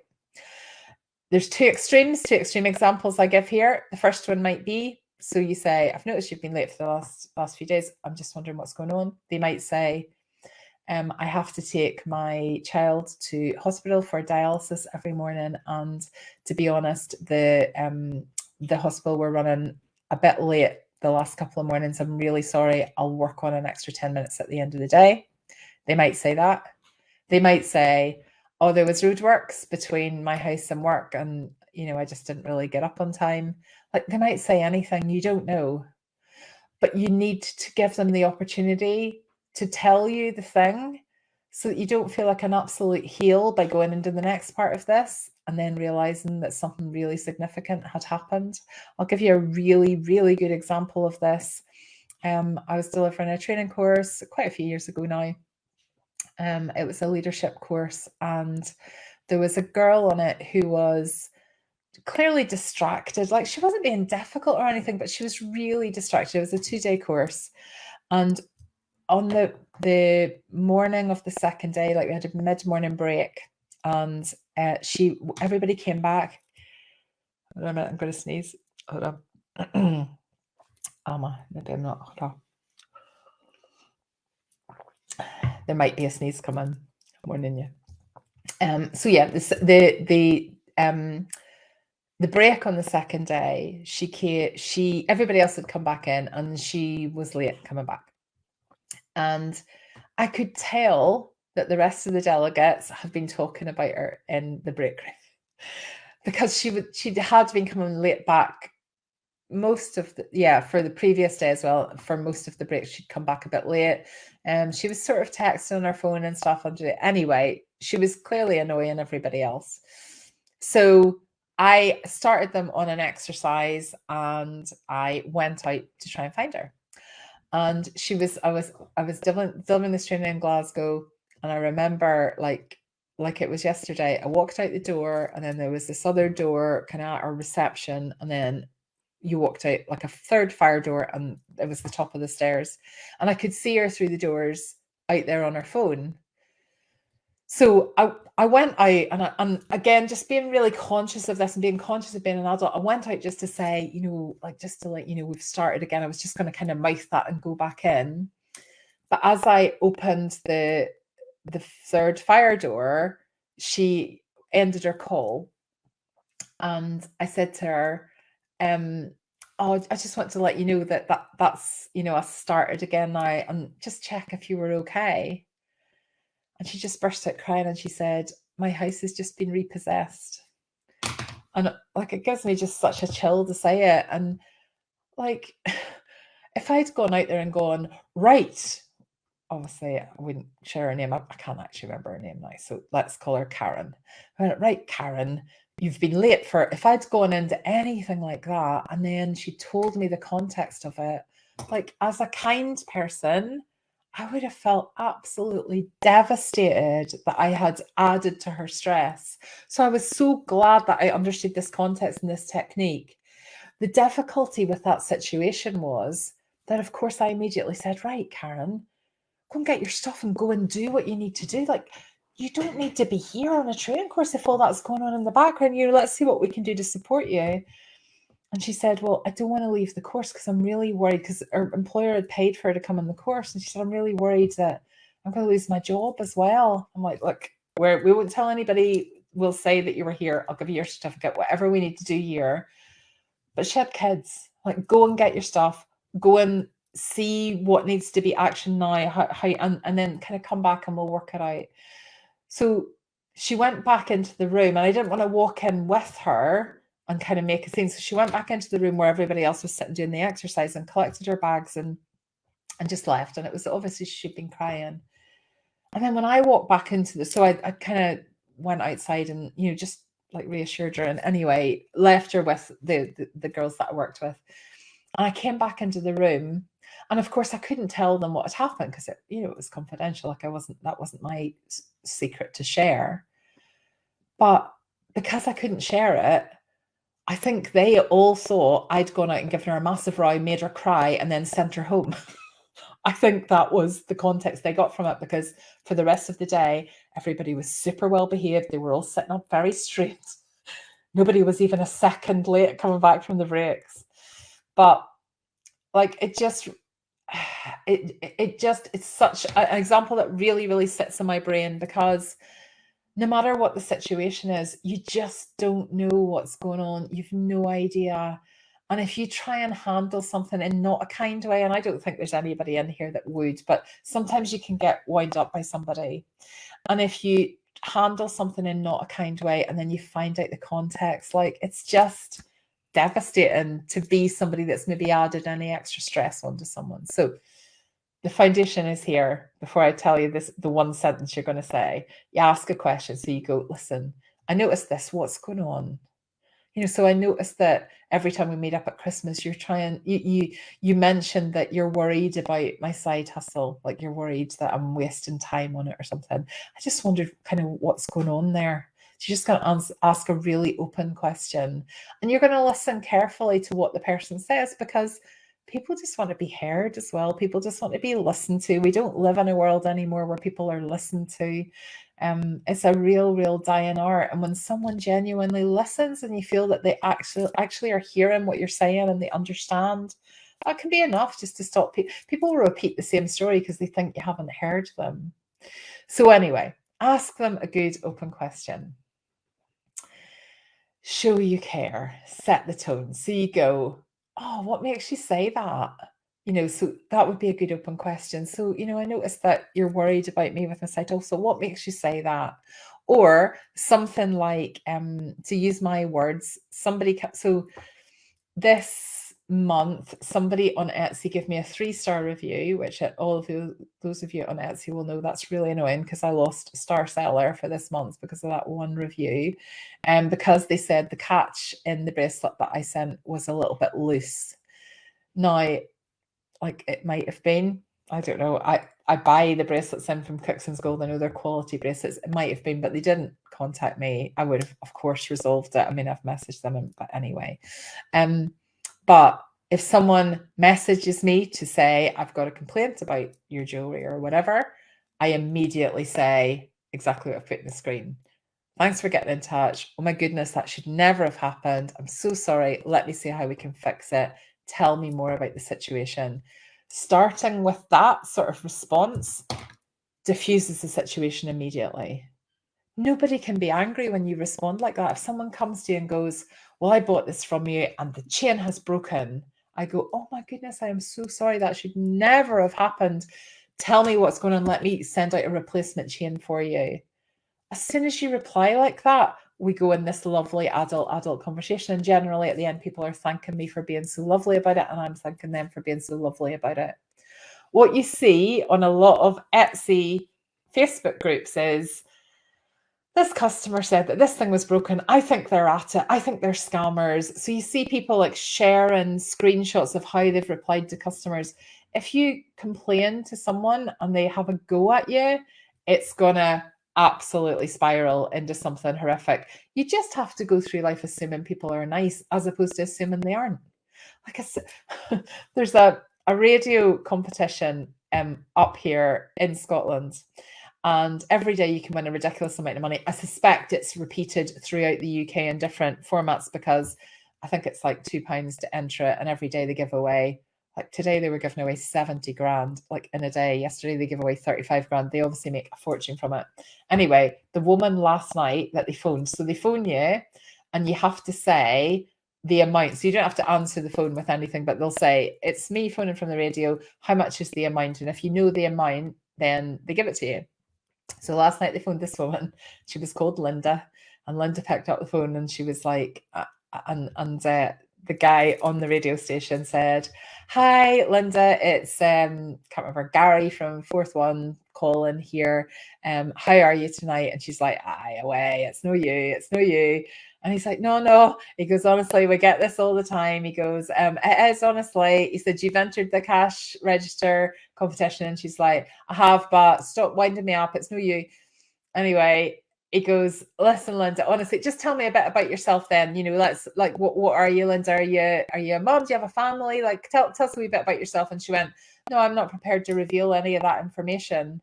There's two extreme examples I give here. The first one might be, so you say, I've noticed you've been late for the last few days. I'm just wondering what's going on. They might say, I have to take my child to hospital for dialysis every morning, and to be honest, the hospital were running a bit late the last couple of mornings. I'm really sorry. I'll work on an extra 10 minutes at the end of the day. They might say that. They might say, oh, there was roadworks between my house and work, and I just didn't really get up on time. Like, they might say anything, you don't know. But you need to give them the opportunity to tell you the thing, so that you don't feel like an absolute heel by going into the next part of this and then realizing that something really significant had happened. I'll give you a really, really good example of this. I was delivering a training course quite a few years ago now. It was a leadership course, and there was a girl on it who was clearly distracted. Like, she wasn't being difficult or anything, but she was really distracted. It was a 2-day course, and on the morning of the second day, like, we had a mid-morning break, and everybody came back. Hold on a minute, I'm going to sneeze. Hold on. Alma, maybe I'm not. Hold on. There might be a sneeze coming. I'm warning you. So yeah, the break on the second day, everybody else had come back in, and she was late coming back, and I could tell that the rest of the delegates had been talking about her in the break room because she had been coming late back most of for the previous day as well. For most of the break, she'd come back a bit late. She was sort of texting on her phone and stuff. Anyway, she was clearly annoying everybody else. So I started them on an exercise, and I went out to try and find her. And I was delivering this training in Glasgow, and I remember like it was yesterday. I walked out the door, and then there was this other door kind of at our reception, and then you walked out like a third fire door, and it was the top of the stairs, and I could see her through the doors out there on her phone. So I went out, and again, just being really conscious of this and being conscious of being an adult, I went out just to say, like, just to let you know we've started again. I was just going to kind of mouth that and go back in. But as I opened the third fire door, she ended her call, and I said to her, "Oh, I just want to let you know that's us started again now, and just check if you were okay." And she just burst out crying, and she said, "My house has just been repossessed." And like, it gives me just such a chill to say it. And like, if I'd gone out there and gone, right, obviously I wouldn't share her name. I can't actually remember her name now, so let's call her Karen. I went, right, Karen, you've been late for, if I'd gone into anything like that, and then she told me the context of it, like, as a kind person, I would have felt absolutely devastated that I had added to her stress. So I was so glad that I understood this context and this technique. The difficulty with that situation was that, of course, I immediately said, right, Karen, go and get your stuff and go and do what you need to do. Like, you don't need to be here on a training course if all that's going on in the background. Let's see what we can do to support you. And she said, well, I don't want to leave the course because I'm really worried, because her employer had paid for her to come on the course. And she said, I'm really worried that I'm going to lose my job as well. I'm like, look, we won't tell anybody. We'll say that you were here. I'll give you your certificate, whatever we need to do here. But she had kids. Like, go and get your stuff. Go and see what needs to be action now. How and then kind of come back and we'll work it out. So she went back into the room, and I didn't want to walk in with her and kind of make a scene. So she went back into the room where everybody else was sitting doing the exercise, and collected her bags and just left. And it was obviously she'd been crying. And then when I walked back into so I kind of went outside and, just like reassured her, and anyway, left her with the girls that I worked with. And I came back into the room, and of course I couldn't tell them what had happened because it was confidential. Like, that wasn't my secret to share. But because I couldn't share it, I think they all thought I'd gone out and given her a massive row, made her cry, and then sent her home. I think that was the context they got from it, because for the rest of the day, everybody was super well behaved. They were all sitting up very straight. Nobody was even a second late coming back from the breaks. But like, it's such an example that really, really sits in my brain, because no matter what the situation is, you just don't know what's going on. You've no idea. And if you try and handle something in not a kind way, and I don't think there's anybody in here that would, but sometimes you can get wound up by somebody. And if you handle something in not a kind way, and then you find out the context, like, it's just devastating to be somebody that's maybe added any extra stress onto someone. So the foundation is here. Before I tell you the one sentence you're going to say, you ask a question. So you go, listen, I noticed this. What's going on? So I noticed that every time we meet up at Christmas, you mentioned that you're worried about my side hustle, like you're worried that I'm wasting time on it or something. I just wondered kind of what's going on there. So you're just going to ask a really open question, and you're going to listen carefully to what the person says, because people just want to be heard as well. People just want to be listened to. We don't live in a world anymore where people are listened to. It's a real dying art. And when someone genuinely listens and you feel that they actually are hearing what you're saying and they understand, that can be enough just to stop people will repeat the same story because they think you haven't heard them. So anyway, ask them a good open question. Show you care, set the tone. So you go, oh, what makes you say that? So that would be a good open question. So, I noticed that you're worried about me with my side. Also, what makes you say that? Or something like, to use my words, so this month, somebody on Etsy gave me a 3-star review, which all of those of you on Etsy will know that's really annoying, because I lost Star Seller for this month because of that one review. And because they said the catch in the bracelet that I sent was a little bit loose. Now, like, it might have been, I don't know. I buy the bracelets in from Cookson Gold. I know they're quality bracelets. It might have been, but they didn't contact me. I would have, of course, resolved it. I mean, I've messaged them, but anyway. But if someone messages me to say, I've got a complaint about your jewelry or whatever, I immediately say exactly what I've put in the screen. Thanks for getting in touch. Oh my goodness, that should never have happened. I'm so sorry. Let me see how we can fix it. Tell me more about the situation. Starting with that sort of response diffuses the situation immediately. Nobody can be angry when you respond like that. If someone comes to you and goes, well, I bought this from you and the chain has broken, I go, oh my goodness, I am so sorry. That should never have happened. Tell me what's going on. Let me send out a replacement chain for you. As soon as you reply like that, we go in this lovely adult conversation. And generally at the end, people are thanking me for being so lovely about it, and I'm thanking them for being so lovely about it. What you see on a lot of Etsy Facebook groups is, this customer said that this thing was broken. I think they're at it. I think they're scammers. So you see people like sharing screenshots of how they've replied to customers. If you complain to someone and they have a go at you, it's going to absolutely spiral into something horrific. You just have to go through life assuming people are nice, as opposed to assuming they aren't. Like I said, there's a radio competition up here in Scotland. And every day you can win a ridiculous amount of money. I suspect it's repeated throughout the UK in different formats, because I think it's like £2 to enter it. And every day they give away, like today they were giving away 70 grand, like in a day. Yesterday they give away 35 grand. They obviously make a fortune from it. Anyway, the woman last night that they phoned, so they phone you and you have to say the amount. So you don't have to answer the phone with anything, but they'll say, it's me phoning from the radio. How much is the amount? And if you know the amount, then they give it to you. So last night they phoned this woman. She was called Linda, and Linda picked up the phone and she was like, the guy on the radio station said, "Hi, Linda. It's can't remember, Gary from Fourth One calling here. How are you tonight?" And she's like, "Aye, away. It's no you. It's no you." And he's like, no. He goes, "Honestly, we get this all the time." He goes, "It is, honestly." He said, "You've entered the cash register competition." And she's like, "I have, but stop winding me up. It's no you." Anyway, he goes, "Listen, Linda, honestly, just tell me a bit about yourself then. Let's, like, what are you, Linda? Are you a mom? Do you have a family? Like, tell us a wee bit about yourself." And she went, "No, I'm not prepared to reveal any of that information."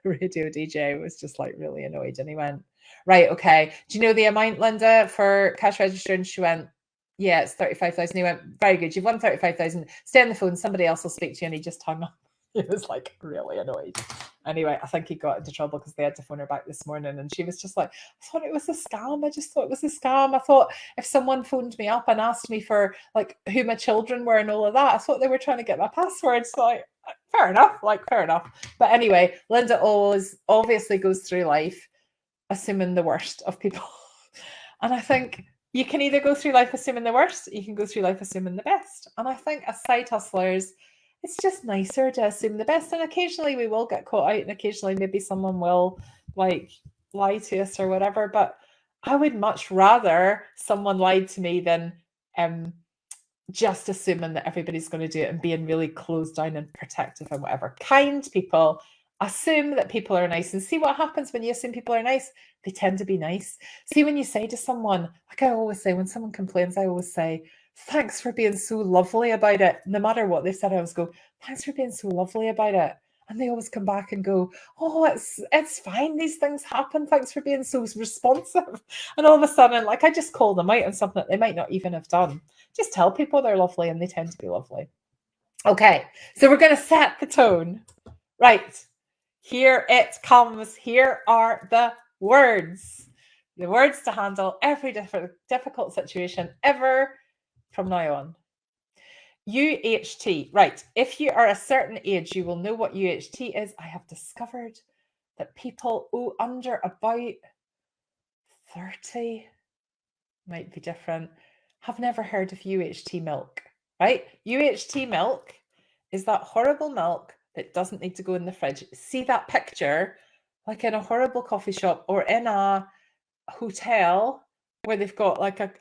The radio DJ was just like really annoyed, and he went, "Right, okay. Do you know the amount, Linda, for cash register?" And she went, "Yeah, it's 35,000. He went, "Very good. You've won 35,000. Stay on the phone. Somebody else will speak to you." And he just hung up. He was like really annoyed. Anyway, I think he got into trouble because they had to phone her back this morning, and she was just like, "I thought it was a scam. I just thought it was a scam. I thought if someone phoned me up and asked me for like who my children were and all of that, I thought they were trying to get my password." So like, fair enough. But anyway, Linda always obviously goes through life assuming the worst of people. And I think you can either go through life assuming the worst, you can go through life assuming the best. And I think as side hustlers, it's just nicer to assume the best. And occasionally we will get caught out, and occasionally maybe someone will like lie to us or whatever. But I would much rather someone lied to me than just assuming that everybody's going to do it and being really closed down and protective and whatever. Kind people assume that people are nice, and see what happens when you assume people are nice. They tend to be nice. See, when you say to someone, like I always say, when someone complains, I always say, thanks for being so lovely about it. No matter what they said, I always go, thanks for being so lovely about it. And they always come back and go, oh, it's fine. These things happen. Thanks for being so responsive. And all of a sudden, like, I just call them out on something that they might not even have done. Just tell people they're lovely, and they tend to be lovely. Okay, so we're going to set the tone. Right, here it comes. Here are the words. The words to handle every difficult situation ever from now on. UHT. Right, if you are a certain age, you will know what UHT is. I have discovered that people under about 30 might be different. Have never heard of UHT milk, right? UHT milk is that horrible milk that doesn't need to go in the fridge. See that picture, like in a horrible coffee shop or in a hotel where they've got like a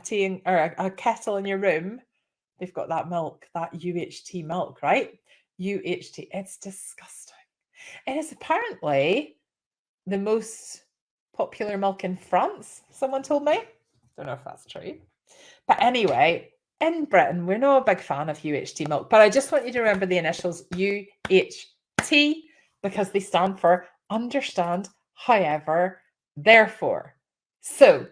tea or a kettle in your room. They've got that milk, that UHT milk, right? UHT, it's disgusting. It is apparently the most popular milk in France, someone told me. Don't know if that's true. But anyway, in Britain, we're not a big fan of UHT milk, but I just want you to remember the initials UHT because they stand for understand, however, therefore. So,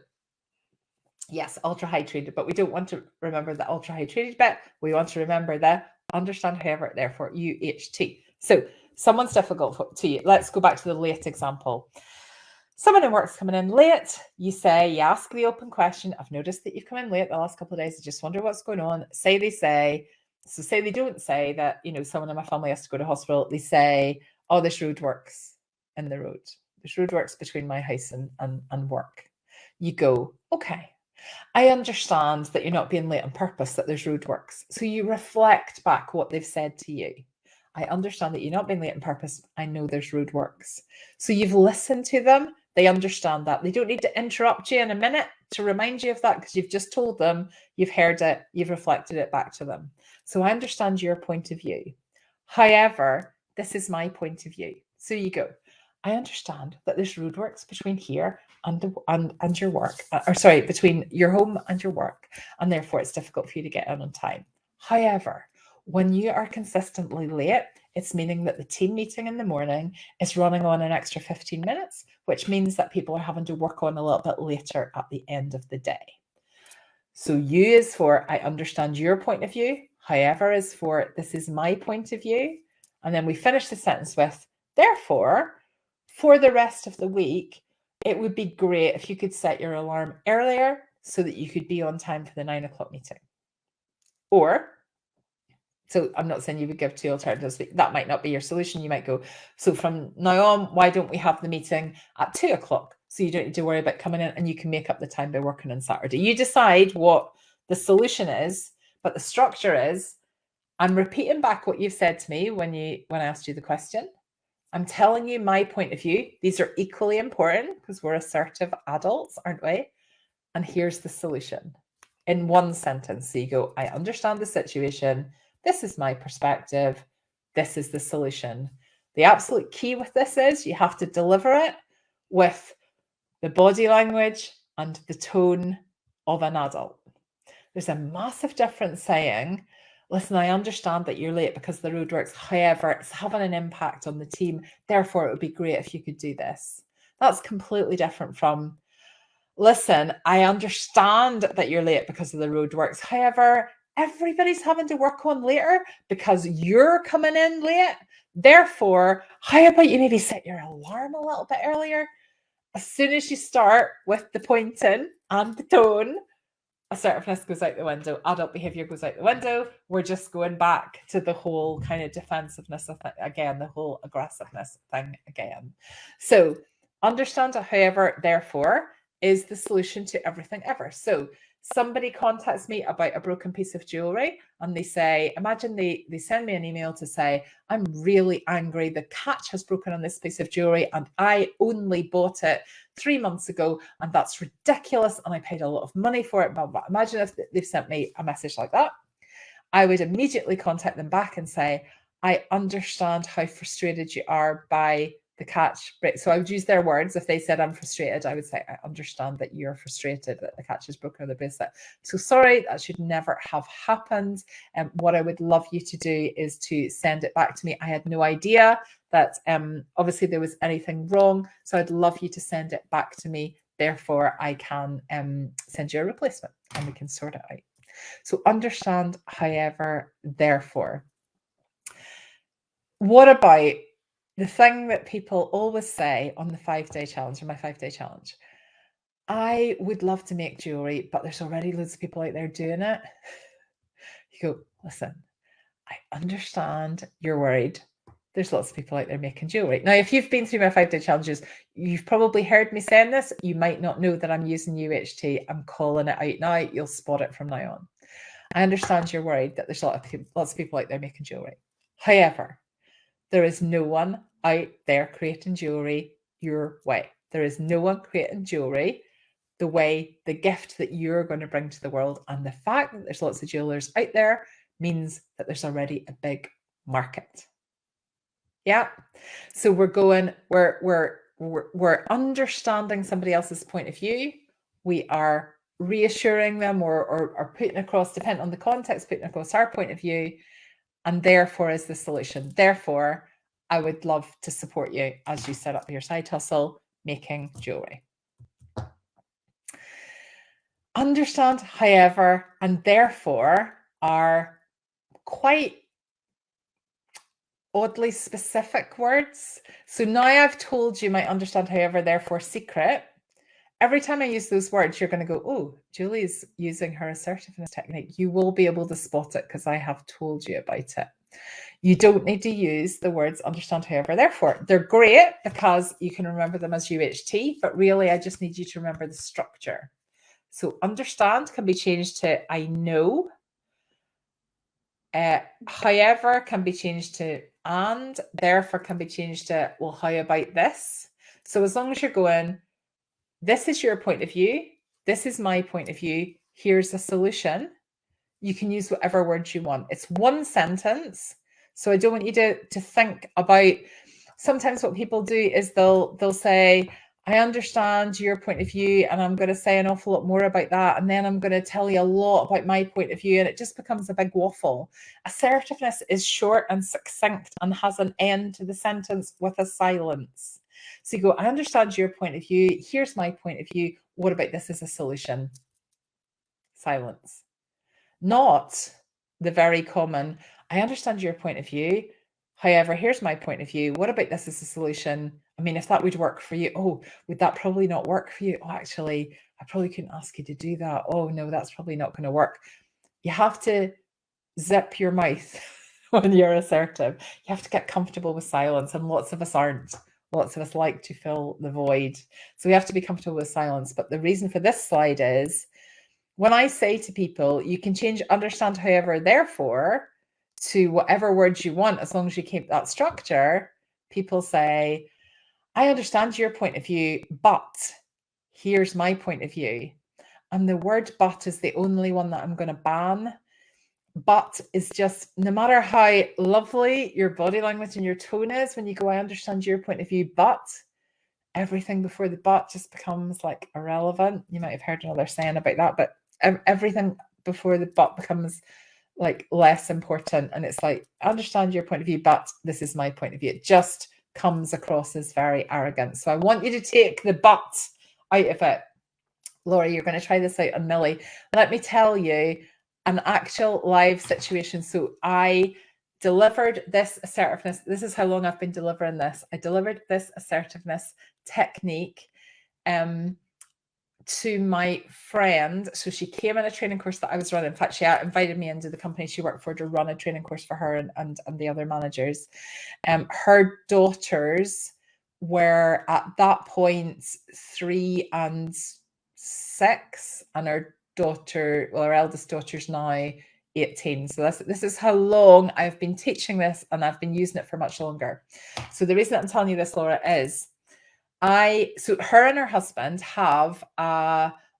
yes, ultra hydrated, but we don't want to remember the ultra hydrated bit. We want to remember the understand, however, therefore, UHT. So, someone's difficult to you. Let's go back to the late example. Someone in work's coming in late. You ask the open question. I've noticed that you've come in late the last couple of days. I just wonder what's going on. Say they don't say that, someone in my family has to go to hospital. They say, oh, there's roadworks in the road. There's roadworks between my house and work. You go, okay, I understand that you're not being late on purpose, that there's roadworks. So you reflect back what they've said to you. I understand that you're not being late on purpose. I know there's roadworks. So you've listened to them. They understand that. They don't need to interrupt you in a minute to remind you of that because you've just told them, you've heard it, you've reflected it back to them. So I understand your point of view. However, this is my point of view. So you go, I understand that there's roadworks between here and your work, between your home and your work, and therefore it's difficult for you to get in on time. However, when you are consistently late, it's meaning that the team meeting in the morning is running on an extra 15 minutes, which means that people are having to work on a little bit later at the end of the day. So U is for, I understand your point of view. However is for, this is my point of view. And then we finish the sentence with, therefore, for the rest of the week, it would be great if you could set your alarm earlier so that you could be on time for the 9 o'clock meeting. So I'm not saying you would give two alternatives, but that might not be your solution. You might go, so from now on, why don't we have the meeting at 2 o'clock? So you don't need to worry about coming in and you can make up the time by working on Saturday. You decide what the solution is, but the structure is, I'm repeating back what you've said to me when I asked you the question. I'm telling you my point of view. These are equally important because we're assertive adults, aren't we? And here's the solution in one sentence. So you go, I understand the situation. This is my perspective. This is the solution. The absolute key with this is you have to deliver it with the body language and the tone of an adult. There's a massive difference saying, listen, I understand that you're late because the roadworks, however, it's having an impact on the team. Therefore, it would be great if you could do this. That's completely different from, listen, I understand that you're late because of the roadworks. However, everybody's having to work on later because you're coming in late. Therefore, how about you maybe set your alarm a little bit earlier? As soon as you start with the pointing and the tone, assertiveness goes out the window, adult behavior goes out the window. We're just going back to the whole kind of defensiveness of it again, the whole aggressiveness thing again. So understand, however, therefore, is the solution to everything ever. So somebody contacts me about a broken piece of jewelry and they say, imagine they send me an email to say, I'm really angry. The catch has broken on this piece of jewelry and I only bought it 3 months ago and that's ridiculous and I paid a lot of money for it. But imagine if they've sent me a message like that. I would immediately contact them back and say, I understand how frustrated you are by the catch. So I would use their words. If they said I'm frustrated, I would say, I understand that you're frustrated that the catch is broken on the bracelet. So sorry, that should never have happened. And what I would love you to do is to send it back to me. I had no idea that obviously there was anything wrong. So I'd love you to send it back to me. Therefore, I can send you a replacement and we can sort it out. So understand, however, therefore. What about the thing that people always say on the 5-day challenge or my 5-day challenge? I would love to make jewelry, but there's already loads of people out there doing it. You go, listen, I understand you're worried. There's lots of people out there making jewelry. Now, if you've been through my 5-day challenges, you've probably heard me saying this. You might not know that I'm using UHT. I'm calling it out now. You'll spot it from now on. I understand you're worried that there's lots of people out there making jewelry. However, there is no one out there creating jewelry your way. There is no one creating jewelry the way, the gift that you're going to bring to the world. And the fact that there's lots of jewelers out there means that there's already a big market. Yeah. So we're understanding somebody else's point of view. We are reassuring them or putting across, depending on the context, putting across our point of view, and therefore is the solution. Therefore, I would love to support you as you set up your side hustle making jewelry. Understand, however, and therefore are quite oddly specific words. So now I've told you my understand, however, therefore secret. Every time I use those words, you're going to go, oh, Julie's using her assertiveness technique. You will be able to spot it because I have told you about it. You don't need to use the words understand, however, therefore. They're great because you can remember them as UHT, but really I just need you to remember the structure. So understand can be changed to I know. However can be changed to and, therefore can be changed to, well, how about this? So as long as you're going, this is your point of view, this is my point of view, here's a solution, you can use whatever words you want. It's one sentence. So I don't want you to think about, sometimes what people do is they'll say, I understand your point of view, and I'm going to say an awful lot more about that. And then I'm going to tell you a lot about my point of view. And it just becomes a big waffle. Assertiveness is short and succinct and has an end to the sentence with a silence. So you go, I understand your point of view. Here's my point of view. What about this as a solution? Silence. Not the very common, I understand your point of view. However, here's my point of view. What about this as a solution? I mean, if that would work for you, oh, would that probably not work for you? Oh, actually, I probably couldn't ask you to do that. Oh, no, that's probably not going to work. You have to zip your mouth when you're assertive. You have to get comfortable with silence, and lots of us aren't. Lots of us like to fill the void. So we have to be comfortable with silence. But the reason for this slide is, when I say to people, you can change understand, however, therefore to whatever words you want, as long as you keep that structure, people say, I understand your point of view, but here's my point of view. And the word but is the only one that I'm going to ban. But is just, no matter how lovely your body language and your tone is, when you go, I understand your point of view, but everything before the but just becomes like irrelevant. You might have heard another saying about that, but everything before the but becomes like less important. And it's like, I understand your point of view, but this is my point of view. It just comes across as very arrogant. So I want you to take the but out of it. Laurie, you're going to try this out on Millie. Let me tell you an actual live situation. So I delivered this assertiveness. This is how long I've been delivering this. I delivered this assertiveness technique to my friend. So she came in a training course that I was running. In fact, she invited me into the company she worked for to run a training course for her and the other managers. Her daughters were at that point 3 and 6 and our eldest daughter's now 18. So this is how long I've been teaching this, and I've been using it for much longer. So the reason that I'm telling you this, Laura, is so her and her husband have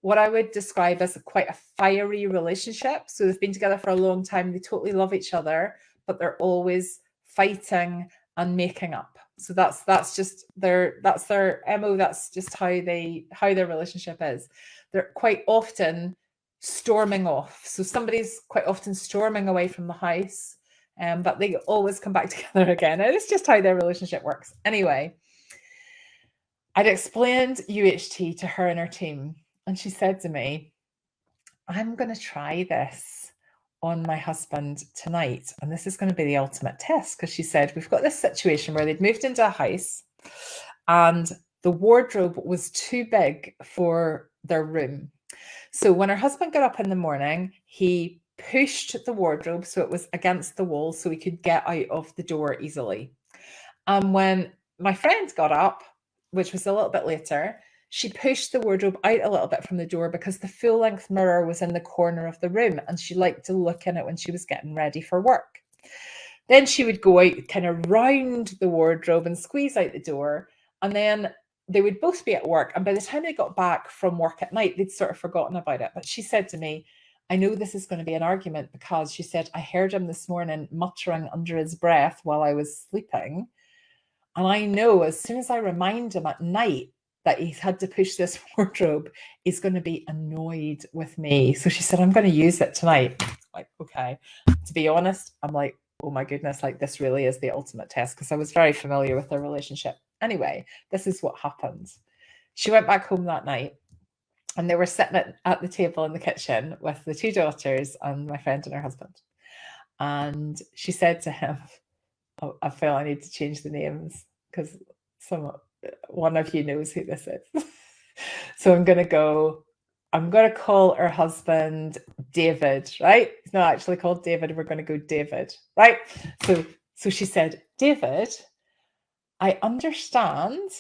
what I would describe as quite a fiery relationship. So they've been together for a long time. They totally love each other, but they're always fighting and making up. So that's just their MO. That's just how their relationship is. They're quite often storming off. So somebody's quite often storming away from the house, but they always come back together again. And it's just how their relationship works. Anyway, I'd explained UHT to her and her team, and she said to me, I'm going to try this on my husband tonight, and this is going to be the ultimate test, because she said, we've got this situation where they'd moved into a house and the wardrobe was too big for their room. So when her husband got up in the morning, he pushed the wardrobe so it was against the wall so he could get out of the door easily. And when my friend got up, which was a little bit later, she pushed the wardrobe out a little bit from the door because the full-length mirror was in the corner of the room and she liked to look in it when she was getting ready for work. Then she would go out kind of round the wardrobe and squeeze out the door, and then they would both be at work, and by the time they got back from work at night, they'd sort of forgotten about it. But she said to me, I know this is going to be an argument, because she said, I heard him this morning muttering under his breath while I was sleeping. And I know as soon as I remind him at night that he's had to push this wardrobe, he's going to be annoyed with me. So she said, I'm going to use it tonight. Like, okay. To be honest, I'm like, oh my goodness, like this really is the ultimate test, because I was very familiar with their relationship. Anyway, this is what happened. She went back home that night, and they were sitting at the table in the kitchen with the 2 daughters and my friend and her husband. And she said to him, oh, I feel I need to change the names because one of you knows who this is. So I'm going to call her husband David, right? He's not actually called David. We're going to go David, right? So she said, David, I understand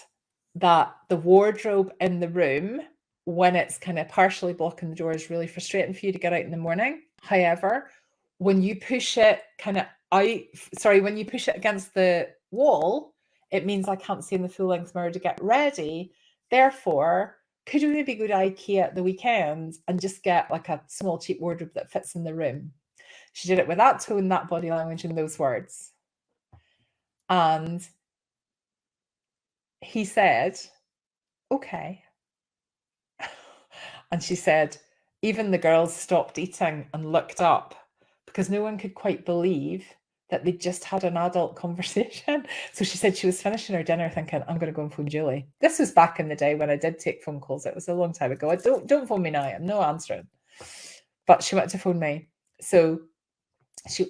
that the wardrobe in the room, when it's kind of partially blocking the door, is really frustrating for you to get out in the morning. However, when you push it when you push it against the wall, it means I can't see in the full-length mirror to get ready. Therefore, could we maybe go to IKEA at the weekend and just get like a small cheap wardrobe that fits in the room? She did it with that tone, that body language, and those words. And he said, okay. And she said, even the girls stopped eating and looked up, because no one could quite believe that they just had an adult conversation. So she said she was finishing her dinner thinking, I'm going to go and phone Julie. This was back in the day when I did take phone calls. It was a long time ago. Don't phone me now. I'm no answering. But she went to phone me. So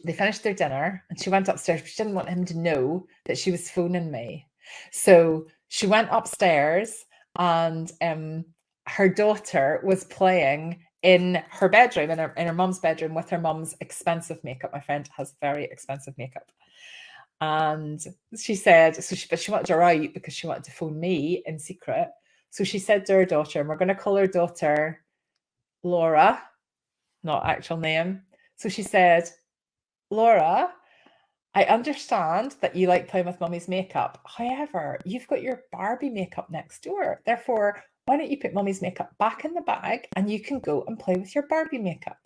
they finished their dinner and she went upstairs, but she didn't want him to know that she was phoning me. So she went upstairs, and her daughter was playing in her bedroom, in her mum's bedroom, with her mum's expensive makeup. My friend has very expensive makeup. And she said, but she wanted her out because she wanted to phone me in secret. So she said to her daughter, and we're going to call her daughter Laura, not actual name. So she said, Laura, I understand that you like playing with mummy's makeup. However, you've got your Barbie makeup next door. Therefore, why don't you put mummy's makeup back in the bag and you can go and play with your Barbie makeup?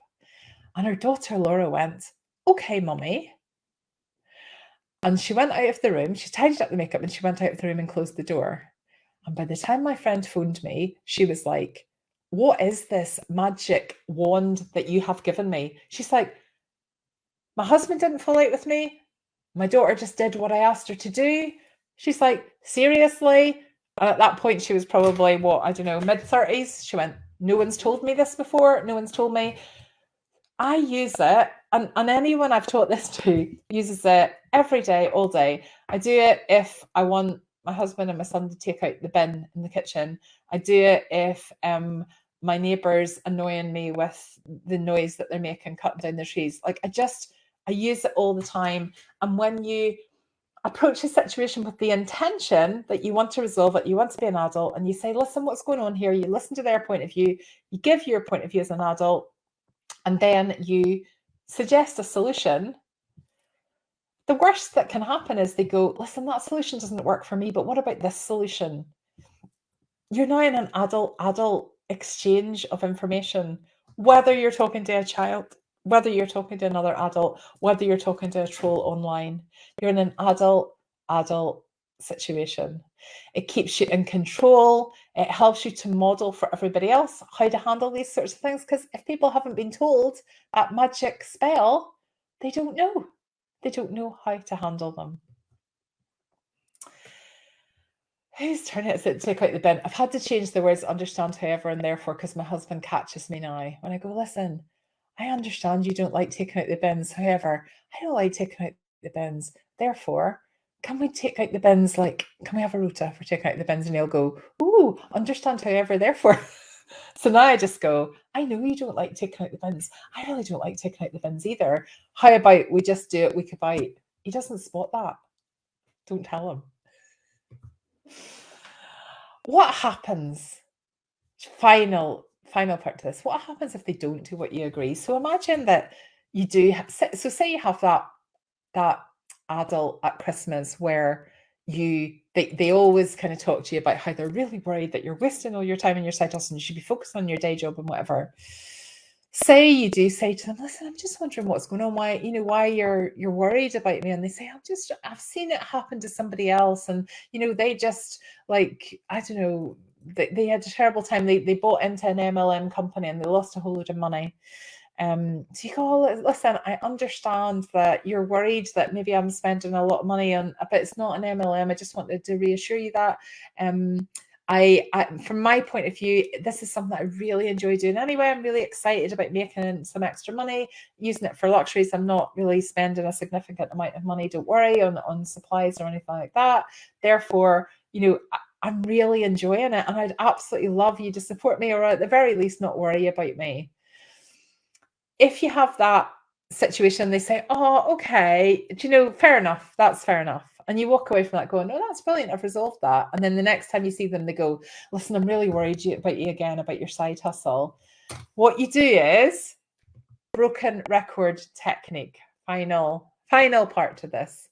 And her daughter, Laura, went, okay, mummy. And she went out of the room. She tidied up the makeup and she went out of the room and closed the door. And by the time my friend phoned me, she was like, what is this magic wand that you have given me? She's like, my husband didn't fall out with me. My daughter just did what I asked her to do. She's like, seriously? And at that point, she was probably, mid-30s. She went, no one's told me this before. No one's told me. I use it, and anyone I've taught this to uses it every day, all day. I do it if I want my husband and my son to take out the bin in the kitchen. I do it if my neighbour's annoying me with the noise that they're making cutting down the trees. Like I use it all the time. And when you approach the situation with the intention that you want to resolve it, you want to be an adult, and you say, listen, what's going on here? You listen to their point of view, you give your point of view as an adult, and then you suggest a solution. The worst that can happen is they go, listen, that solution doesn't work for me, but what about this solution? You're now in an adult exchange of information, whether you're talking to a child, whether you're talking to another adult, whether you're talking to a troll online. You're in an adult situation. It keeps you in control. It helps you to model for everybody else how to handle these sorts of things. Because if people haven't been told that magic spell, they don't know. They don't know how to handle them. Whose turn is it to take out the bin? I've had to change the words understand, however, and therefore, because my husband catches me now. When I go, listen, I understand you don't like taking out the bins. However, I don't like taking out the bins. Therefore, can we take out the bins? Like, can we have a rota for taking out the bins? And he'll go, ooh, understand, however, therefore. So now I just go, I know you don't like taking out the bins. I really don't like taking out the bins either. How about we just do it week about? He doesn't spot that. Don't tell him. What happens? Final part to this. What happens if they don't do what you agree? So imagine that you do. So say you have that adult at Christmas where they always kind of talk to you about how they're really worried that you're wasting all your time in your side hustle and you should be focused on your day job and whatever. Say you do say to them, listen, I'm just wondering what's going on, why you're worried about me. And they say, I've seen it happen to somebody else. And, they just like, I don't know, they had a terrible time. They bought into an MLM company and they lost a whole load of money. So you go, listen, I understand that you're worried that maybe I'm spending a lot of money on, but it's not an MLM. I just wanted to reassure you that. I, from my point of view, this is something that I really enjoy doing anyway. I'm really excited about making some extra money, using it for luxuries. I'm not really spending a significant amount of money, don't worry, on supplies or anything like that. Therefore, I'm really enjoying it and I'd absolutely love you to support me, or at the very least not worry about me. If you have that situation, they say, oh, okay, fair enough, that's fair enough. And you walk away from that going, oh, that's brilliant, I've resolved that. And then the next time you see them, they go, listen, I'm really worried about you again, about your side hustle. What you do is broken record technique. Final part to this.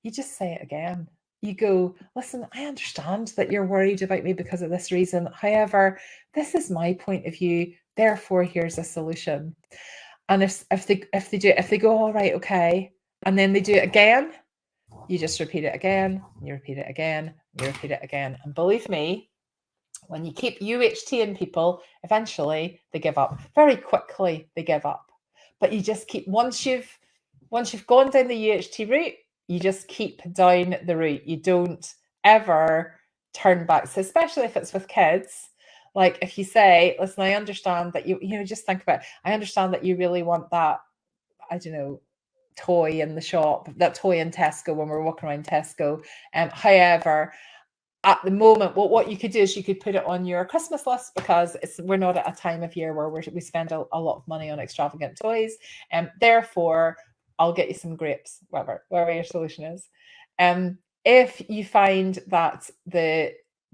You just say it again. You go, listen, I understand that you're worried about me because of this reason. However, this is my point of view. Therefore, here's a solution. And if they go, all right, okay, and then they do it again, you just repeat it again, you repeat it again, you repeat it again. And believe me, when you keep UHTing people, eventually they give up. Very quickly they give up. But you just keep, once you've gone down the UHT route, you just keep down the route. You don't ever turn back. So especially if it's with kids, like if you say, listen, I understand that you just think about it. I understand that you really want that, I don't know, toy in the shop, that toy in Tesco when we're walking around Tesco. However, at the moment, what you could do is you could put it on your Christmas list, because we're not at a time of year where we spend a lot of money on extravagant toys. Therefore, I'll get you some grapes, whatever your solution is. If you find that the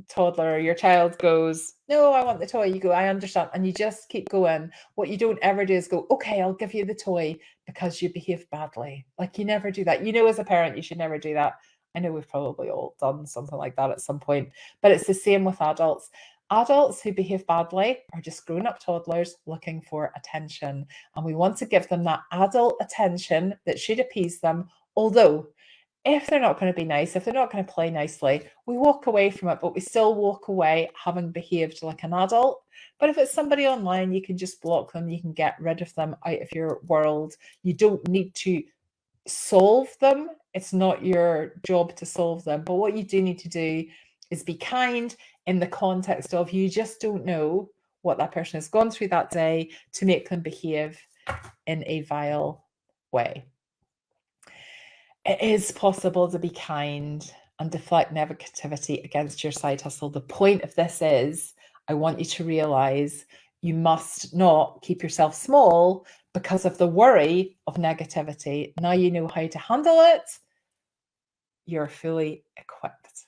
toddler or your child goes, no, I want the toy, you go, I understand, and you just keep going. What you don't ever do is go, okay, I'll give you the toy because you behaved badly. Like, you never do that. As a parent, you should never do that. I know we've probably all done something like that at some point, but it's the same with adults. Adults who behave badly are just grown-up toddlers looking for attention, and we want to give them that adult attention that should appease them. Although, if they're not going to be nice, if they're not going to play nicely, we walk away from it, but we still walk away having behaved like an adult. But if it's somebody online, you can just block them, you can get rid of them out of your world. You don't need to solve them. It's not your job to solve them. But what you do need to do is be kind, in the context of you just don't know what that person has gone through that day to make them behave in a vile way. It is possible to be kind and deflect negativity against your side hustle. The point of this is, I want you to realize you must not keep yourself small because of the worry of negativity. Now you know how to handle it. you're fully equipped.